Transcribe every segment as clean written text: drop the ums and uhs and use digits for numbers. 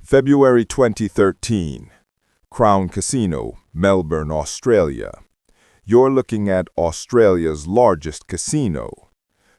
February 2013. Crown Casino, Melbourne, Australia. You're looking at Australia's largest casino.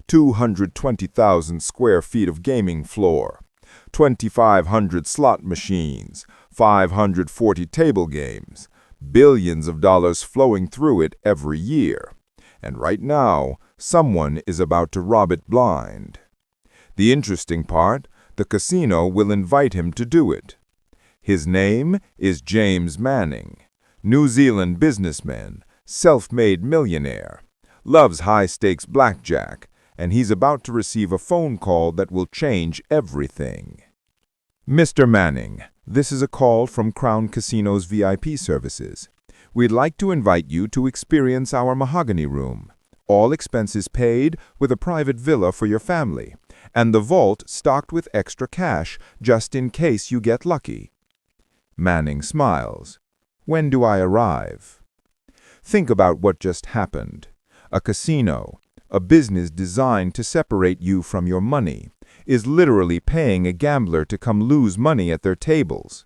220,000 square feet of gaming floor, 2,500 slot machines, 540 table games, billions of dollars flowing through it every year. And right now, someone is about to rob it blind. The interesting part, the casino will invite him to do it. His name is James Manning, New Zealand businessman, self-made millionaire, loves high-stakes blackjack, and he's about to receive a phone call that will change everything. Mr. Manning, this is a call from Crown Casino's VIP services. We'd like to invite you to experience our Mahogany room. All expenses paid, with a private villa for your family, and the vault stocked with extra cash just in case you get lucky. Manning smiles. When do I arrive? Think about what just happened. A casino, a business designed to separate you from your money, is literally paying a gambler to come lose money at their tables.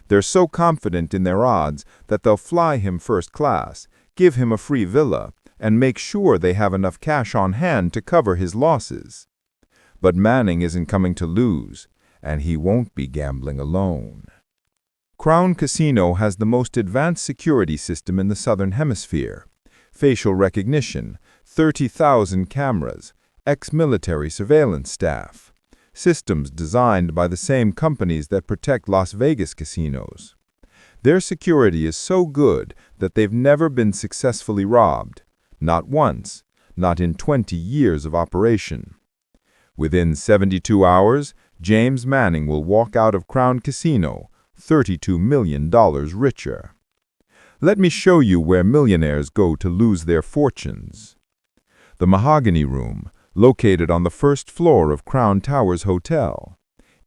They're so confident in their odds that they'll fly him first class, give him a free villa, and make sure they have enough cash on hand to cover his losses. But Manning isn't coming to lose, and he won't be gambling alone. Crown Casino has the most advanced security system in the Southern Hemisphere. Facial recognition, 30,000 cameras, ex-military surveillance staff. Systems designed by the same companies that protect Las Vegas casinos. Their security is so good that they've never been successfully robbed. Not once, not in 20 years of operation. Within 72 hours, James Manning will walk out of Crown Casino $32 million richer. Let me show you where millionaires go to lose their fortunes. The Mahogany Room, located on the first floor of Crown Towers Hotel.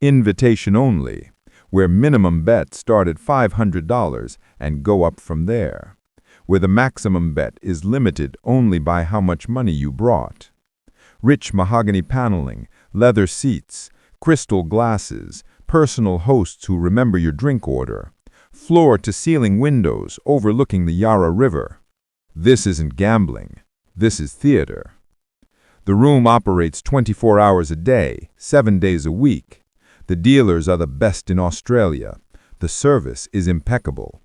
Invitation only, where minimum bets start at $500 and go up from there. Where the maximum bet is limited only by how much money you brought. Rich mahogany paneling, leather seats, crystal glasses, personal hosts who remember your drink order, floor-to-ceiling windows overlooking the Yarra River. This isn't gambling. This is theater. The room operates 24 hours a day, 7 days a week. The dealers are the best in Australia. The service is impeccable.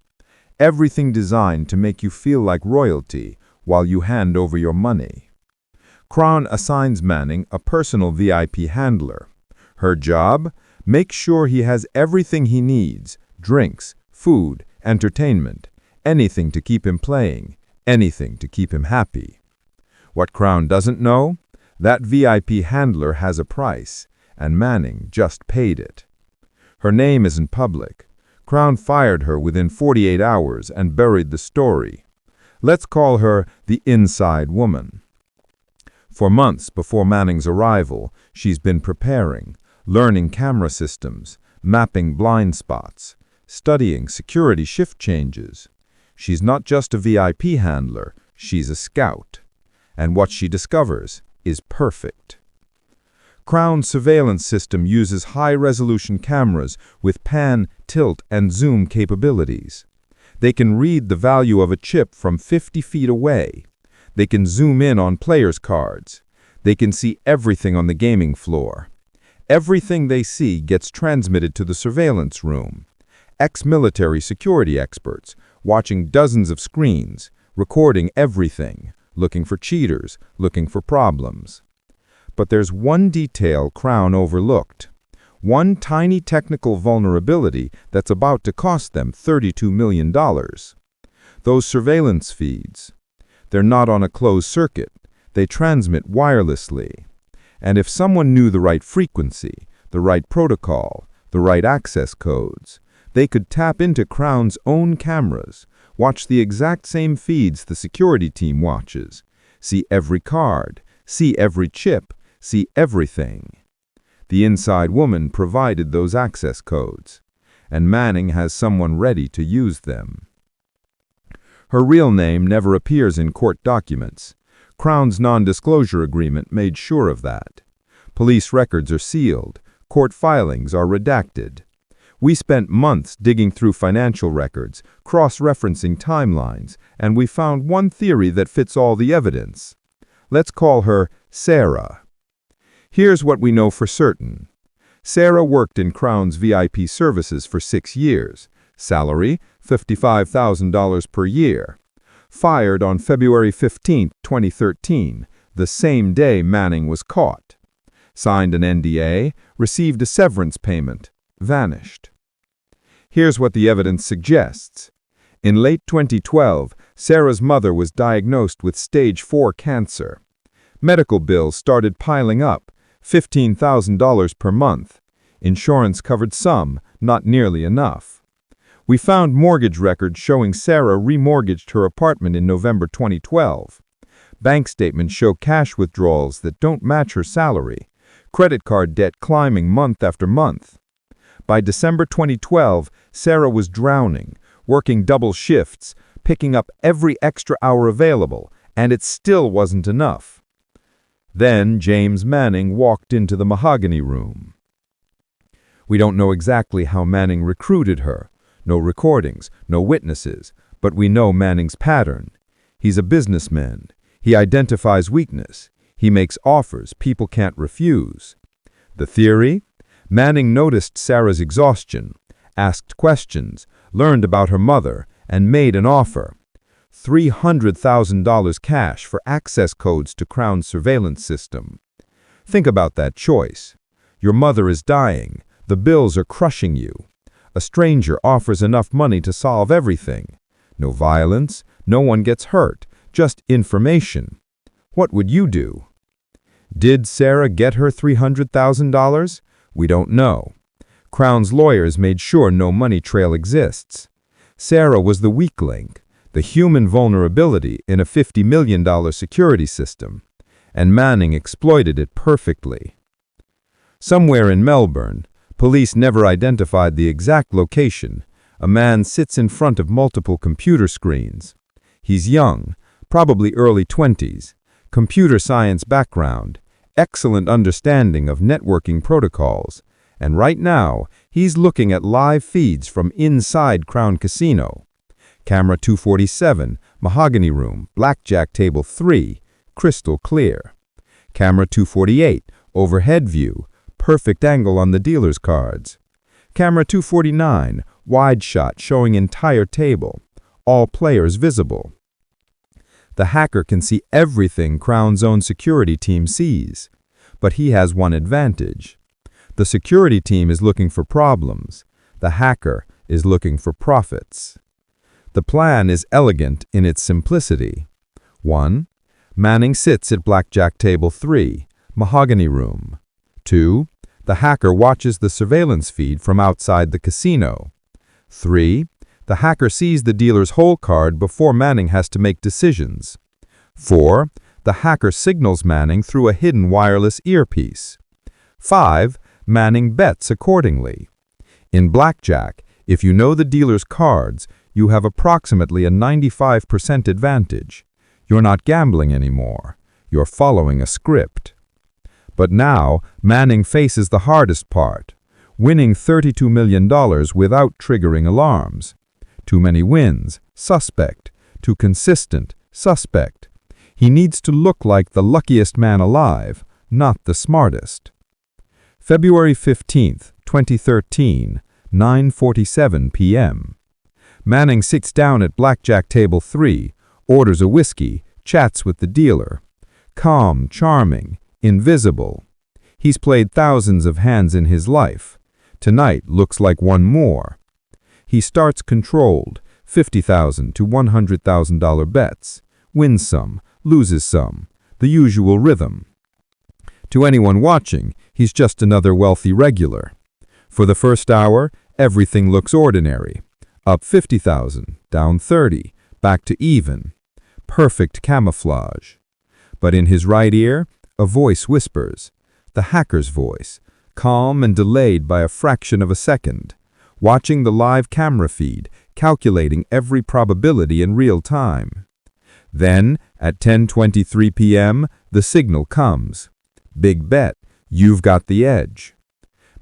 Everything designed to make you feel like royalty while you hand over your money. Crown assigns Manning a personal VIP handler. Her job? Make sure he has everything he needs, drinks, food, entertainment, anything to keep him playing, anything to keep him happy. What Crown doesn't know? That VIP handler has a price, and Manning just paid it. Her name isn't public. Crown fired her within 48 hours and buried the story. Let's call her the Inside Woman. For months before Manning's arrival, she's been preparing, learning camera systems, mapping blind spots, studying security shift changes. She's not just a VIP handler, she's a scout. And what she discovers is perfect. Crown's surveillance system uses high-resolution cameras with pan, tilt, and zoom capabilities. They can read the value of a chip from 50 feet away. They can zoom in on players' cards. They can see everything on the gaming floor. Everything they see gets transmitted to the surveillance room. Ex-military security experts, watching dozens of screens, recording everything, looking for cheaters, looking for problems. But there's one detail Crown overlooked. One tiny technical vulnerability that's about to cost them $32 million. Those surveillance feeds. They're not on a closed circuit. They transmit wirelessly. And if someone knew the right frequency, the right protocol, the right access codes, they could tap into Crown's own cameras, watch the exact same feeds the security team watches, see every card, see every chip, see everything. The Inside Woman provided those access codes, and Manning has someone ready to use them. Her real name never appears in court documents. Crown's non-disclosure agreement made sure of that. Police records are sealed. Court filings are redacted. We spent months digging through financial records, cross-referencing timelines, and we found one theory that fits all the evidence. Let's call her Sarah. Here's what we know for certain. Sarah worked in Crown's VIP services for 6 years. Salary, $55,000 per year. Fired on February 15, 2013, the same day Manning was caught. Signed an NDA, received a severance payment, vanished. Here's what the evidence suggests. In late 2012, Sarah's mother was diagnosed with stage 4 cancer. Medical bills started piling up, $15,000 per month. Insurance covered some, not nearly enough. We found mortgage records showing Sarah remortgaged her apartment in November 2012. Bank statements show cash withdrawals that don't match her salary. Credit card debt climbing month after month. By December 2012, Sarah was drowning, working double shifts, picking up every extra hour available, and it still wasn't enough. Then James Manning walked into the Mahogany room. We don't know exactly how Manning recruited her. No recordings, no witnesses, but we know Manning's pattern. He's a businessman. He identifies weakness. He makes offers people can't refuse. The theory? Manning noticed Sarah's exhaustion, asked questions, learned about her mother, and made an offer. $300,000 cash for access codes to Crown's surveillance system. Think about that choice. Your mother is dying. The bills are crushing you. A stranger offers enough money to solve everything. No violence, no one gets hurt, just information. What would you do? Did Sarah get her $300,000? We don't know. Crown's lawyers made sure no money trail exists. Sarah was the weak link, the human vulnerability in a $50 million security system, and Manning exploited it perfectly. Somewhere in Melbourne, police never identified the exact location. A man sits in front of multiple computer screens. He's young, probably early 20s, computer science background, excellent understanding of networking protocols, and right now, he's looking at live feeds from inside Crown Casino. Camera 247, Mahogany Room, Blackjack Table 3, crystal clear. Camera 248, overhead view, perfect angle on the dealer's cards. Camera 249, wide shot showing entire table, all players visible. The hacker can see everything Crown's own security team sees, but he has one advantage. The security team is looking for problems. The hacker is looking for profits. The plan is elegant in its simplicity. 1. Manning sits at Blackjack Table 3, Mahogany Room. 2. The hacker watches the surveillance feed from outside the casino. 3. The hacker sees the dealer's hole card before Manning has to make decisions. 4. The hacker signals Manning through a hidden wireless earpiece. 5. Manning bets accordingly. In blackjack, if you know the dealer's cards, you have approximately a 95% advantage. You're not gambling anymore. You're following a script. But now, Manning faces the hardest part, winning $32 million without triggering alarms. Too many wins, suspect. Too consistent, suspect. He needs to look like the luckiest man alive, not the smartest. February 15, 2013, 9:47 p.m. Manning sits down at Blackjack Table 3, orders a whiskey, chats with the dealer. Calm, charming, invisible. He's played thousands of hands in his life. Tonight looks like one more. He starts controlled, $50,000 to $100,000 bets. Wins some, loses some. The usual rhythm. To anyone watching, he's just another wealthy regular. For the first hour, everything looks ordinary. Up 50,000, down 30, back to even. Perfect camouflage. But in his right ear, a voice whispers. The hacker's voice, calm and delayed by a fraction of a second. Watching the live camera feed, calculating every probability in real time. Then, at 10:23 p.m., the signal comes. Big bet, you've got the edge.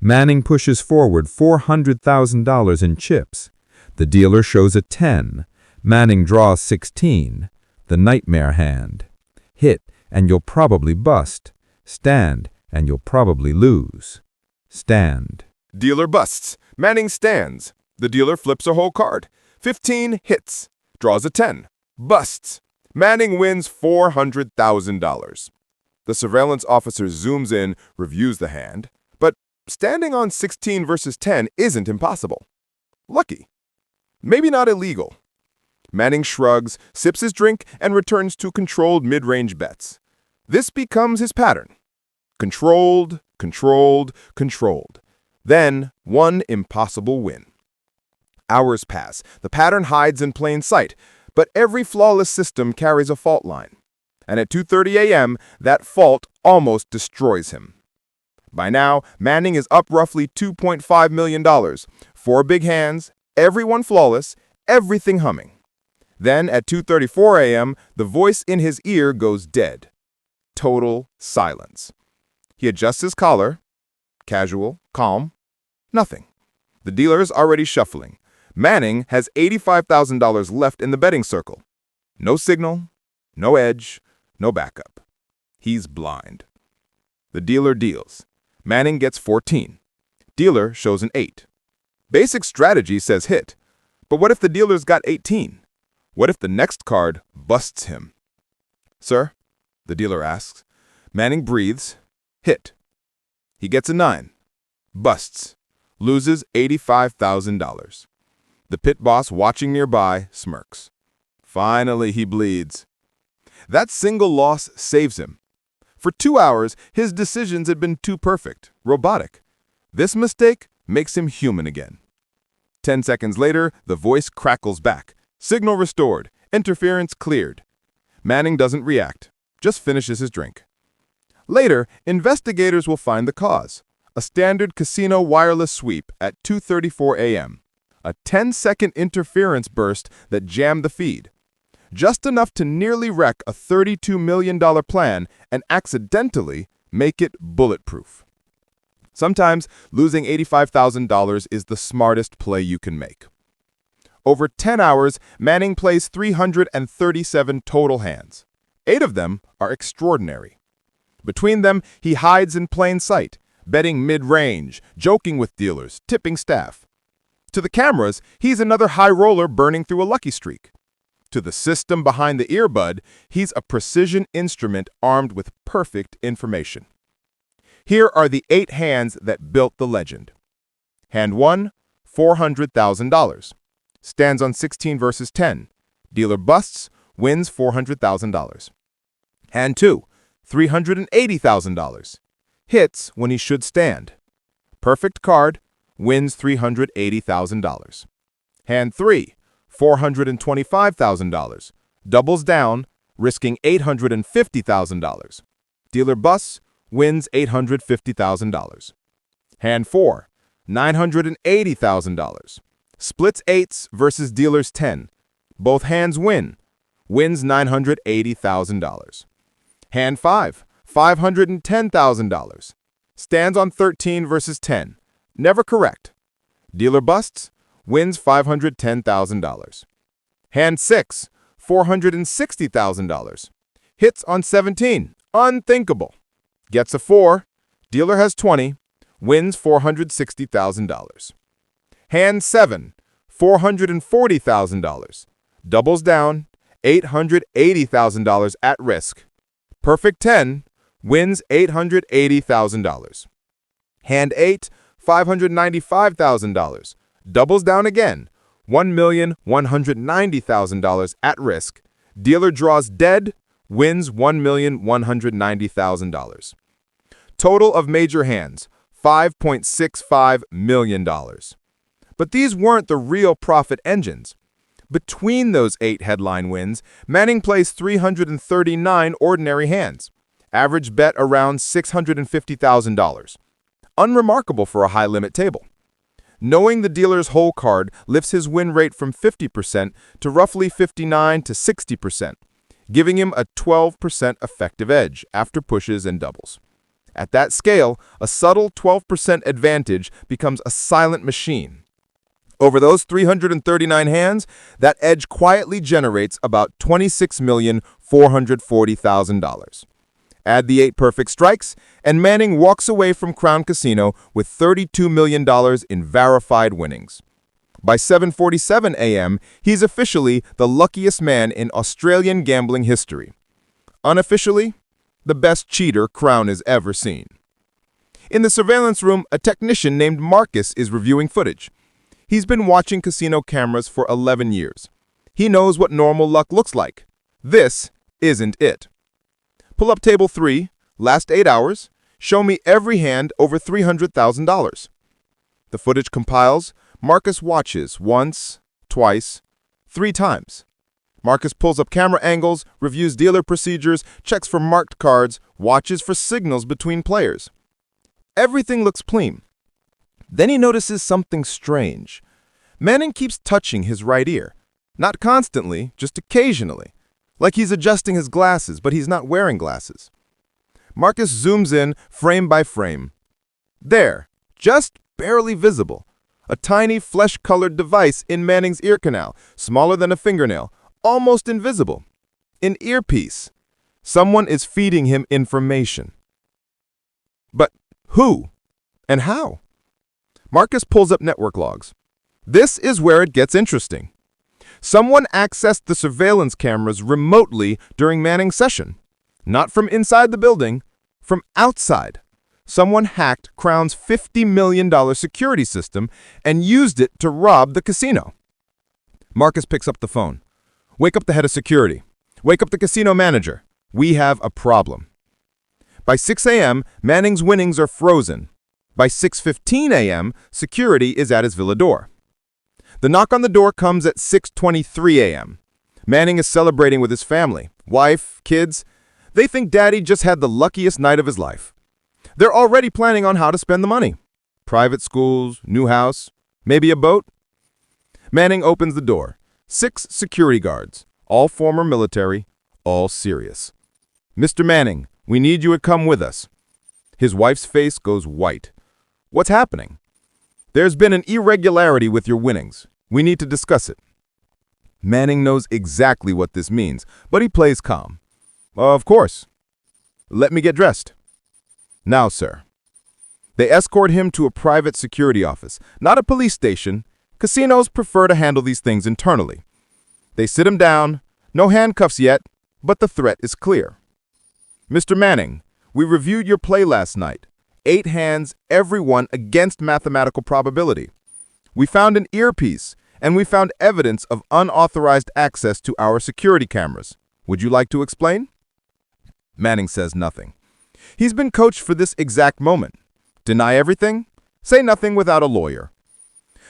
Manning pushes forward $400,000 in chips. The dealer shows a 10. Manning draws 16. The nightmare hand. Hit, and you'll probably bust. Stand, and you'll probably lose. Stand. Dealer busts. Manning stands. The dealer flips a whole card. 15 hits. Draws a 10. Busts. Manning wins $400,000. The surveillance officer zooms in, reviews the hand, but standing on 16 versus 10 isn't impossible. Lucky. Maybe not illegal. Manning shrugs, sips his drink, and returns to controlled mid-range bets. This becomes his pattern. Controlled, controlled, controlled. Then, one impossible win. Hours pass. The pattern hides in plain sight, but every flawless system carries a fault line. And at 2:30 a.m., that fault almost destroys him. By now, Manning is up roughly $2.5 million. 4 big hands, everyone flawless, everything humming. Then, at 2:34 a.m., the voice in his ear goes dead. Total silence. He adjusts his collar. Casual, calm, nothing. The dealer's already shuffling. Manning has $85,000 left in the betting circle. No signal, no edge, no backup. He's blind. The dealer deals. Manning gets 14. Dealer shows an 8. Basic strategy says hit. But what if the dealer's got 18? What if the next card busts him? Sir, the dealer asks. Manning breathes. Hit. He gets a 9. Busts. Loses $85,000. The pit boss, watching nearby, smirks. Finally, he bleeds. That single loss saves him. For 2 hours, his decisions had been too perfect, robotic. This mistake makes him human again. 10 seconds later, the voice crackles back. Signal restored. Interference cleared. Manning doesn't react, just finishes his drink. Later, investigators will find the cause. A standard casino wireless sweep at 2:34 a.m. A 10-second interference burst that jammed the feed. Just enough to nearly wreck a $32 million plan and accidentally make it bulletproof. Sometimes losing $85,000 is the smartest play you can make. Over 10 hours, Manning plays 337 total hands. 8 of them are extraordinary. Between them, he hides in plain sight, betting mid-range, joking with dealers, tipping staff. To the cameras, he's another high roller burning through a lucky streak. To the system behind the earbud, he's a precision instrument armed with perfect information. Here are the 8 hands that built the legend. Hand 1, $400,000. Stands on 16 versus 10. Dealer busts, wins $400,000. Hand 2, $380,000. Hits when he should stand. Perfect card, wins $380,000. Hand 3, $425,000. Doubles down, risking $850,000. Dealer busts, wins $850,000. Hand 4, $980,000. Splits 8s versus dealer's 10. Both hands win. Wins $980,000. Hand 5, $510,000. Stands on 13 versus 10. Never correct. Dealer busts. Wins $510,000. Hand 6, $460,000. Hits on 17. Unthinkable. Gets a 4. Dealer has 20. Wins $460,000. Hand 7, $440,000. Doubles down, $880,000 at risk. Perfect 10, wins $880,000. Hand 8, $595,000. Doubles down again, $1,190,000 at risk. Dealer draws dead, wins $1,190,000. Total of major hands, $5.65 million. But these weren't the real profit engines. Between those 8 headline wins, Manning plays 339 ordinary hands. Average bet around $650,000. Unremarkable for a high-limit table. Knowing the dealer's whole card lifts his win rate from 50% to roughly 59 to 60%, giving him a 12% effective edge after pushes and doubles. At that scale, a subtle 12% advantage becomes a silent machine. Over those 339 hands, that edge quietly generates about $26,440,000. Add the 8 perfect strikes, and Manning walks away from Crown Casino with $32 million in verified winnings. By 7:47 a.m., he's officially the luckiest man in Australian gambling history. Unofficially, the best cheater Crown has ever seen. In the surveillance room, a technician named Marcus is reviewing footage. He's been watching casino cameras for 11 years. He knows what normal luck looks like. This isn't it. Pull up table 3, last 8 hours, show me every hand over $300,000. The footage compiles. Marcus watches once, twice, 3 times. Marcus pulls up camera angles, reviews dealer procedures, checks for marked cards, watches for signals between players. Everything looks clean. Then he notices something strange. Manning keeps touching his right ear. Not constantly, just occasionally. Like he's adjusting his glasses, but he's not wearing glasses. Marcus zooms in, frame by frame. There, just barely visible. A tiny flesh-colored device in Manning's ear canal, smaller than a fingernail, almost invisible. An earpiece. Someone is feeding him information. But who? And how? Marcus pulls up network logs. This is where it gets interesting. Someone accessed the surveillance cameras remotely during Manning's session. Not from inside the building, from outside. Someone hacked Crown's $50 million security system and used it to rob the casino. Marcus picks up the phone. Wake up the head of security. Wake up the casino manager. We have a problem. By 6 a.m., Manning's winnings are frozen. By 6:15 a.m., security is at his villa door. The knock on the door comes at 6:23 a.m. Manning is celebrating with his family, wife, kids. They think Daddy just had the luckiest night of his life. They're already planning on how to spend the money. Private schools, new house, maybe a boat. Manning opens the door. 6 security guards, all former military, all serious. Mr. Manning, we need you to come with us. His wife's face goes white. What's happening? There's been an irregularity with your winnings. We need to discuss it. Manning knows exactly what this means, but he plays calm. Of course. Let me get dressed. Now, sir. They escort him to a private security office, not a police station. Casinos prefer to handle these things internally. They sit him down, no handcuffs yet, but the threat is clear. Mr. Manning, we reviewed your play last night. 8 hands, every one against mathematical probability. We found an earpiece, and we found evidence of unauthorized access to our security cameras. Would you like to explain? Manning says nothing. He's been coached for this exact moment. Deny everything? Say nothing without a lawyer.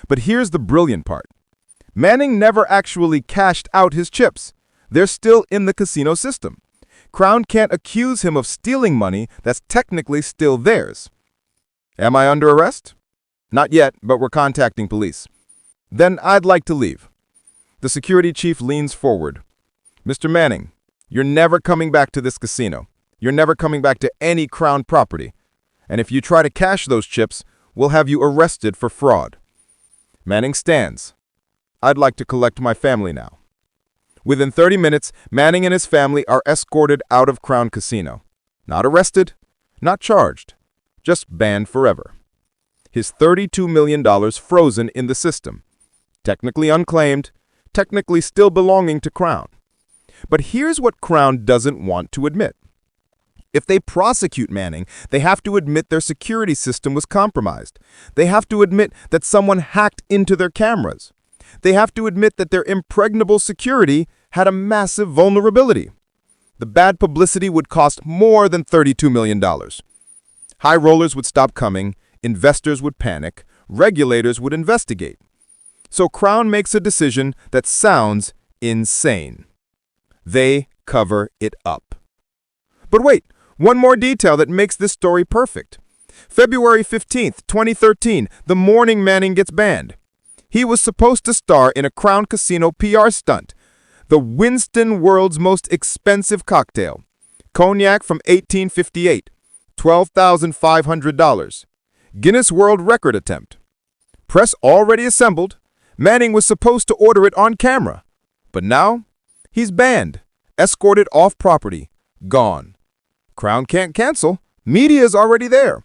But here's the brilliant part. Manning never actually cashed out his chips. They're still in the casino system. Crown can't accuse him of stealing money that's technically still theirs. Am I under arrest? Not yet, but we're contacting police. Then I'd like to leave. The security chief leans forward. Mr. Manning, you're never coming back to this casino. You're never coming back to any Crown property. And if you try to cash those chips, we'll have you arrested for fraud. Manning stands. I'd like to collect my family now. Within 30 minutes, Manning and his family are escorted out of Crown Casino. Not arrested, not charged, just banned forever. His $32 million frozen in the system. Technically unclaimed, technically still belonging to Crown. But here's what Crown doesn't want to admit. If they prosecute Manning, they have to admit their security system was compromised. They have to admit that someone hacked into their cameras. They have to admit that their impregnable security had a massive vulnerability. The bad publicity would cost more than $32 million. High rollers would stop coming, investors would panic, regulators would investigate. So Crown makes a decision that sounds insane. They cover it up. But wait, one more detail that makes this story perfect. February 15th, 2013, the morning Manning gets banned. He was supposed to star in a Crown Casino PR stunt, the Winston World's most expensive cocktail, cognac from 1858, $12,500. Guinness World Record attempt. Press already assembled. Manning was supposed to order it on camera. But now, he's banned, escorted off property, gone. Crown can't cancel. Media's already there.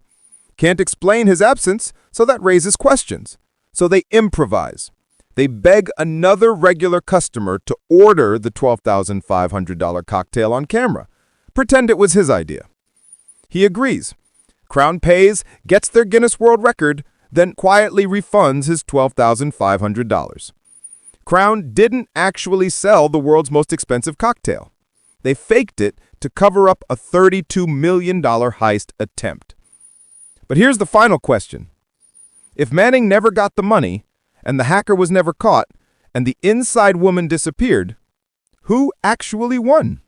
Can't explain his absence, so that raises questions. So they improvise. They beg another regular customer to order the $12,500 cocktail on camera. Pretend it was his idea. He agrees. Crown pays, gets their Guinness World Record, then quietly refunds his $12,500. Crown didn't actually sell the world's most expensive cocktail. They faked it to cover up a $32 million heist attempt. But here's the final question. If Manning never got the money, and the hacker was never caught, and the inside woman disappeared, who actually won?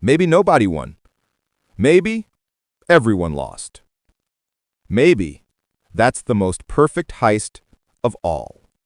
Maybe nobody won. Maybe everyone lost. Maybe that's the most perfect heist of all.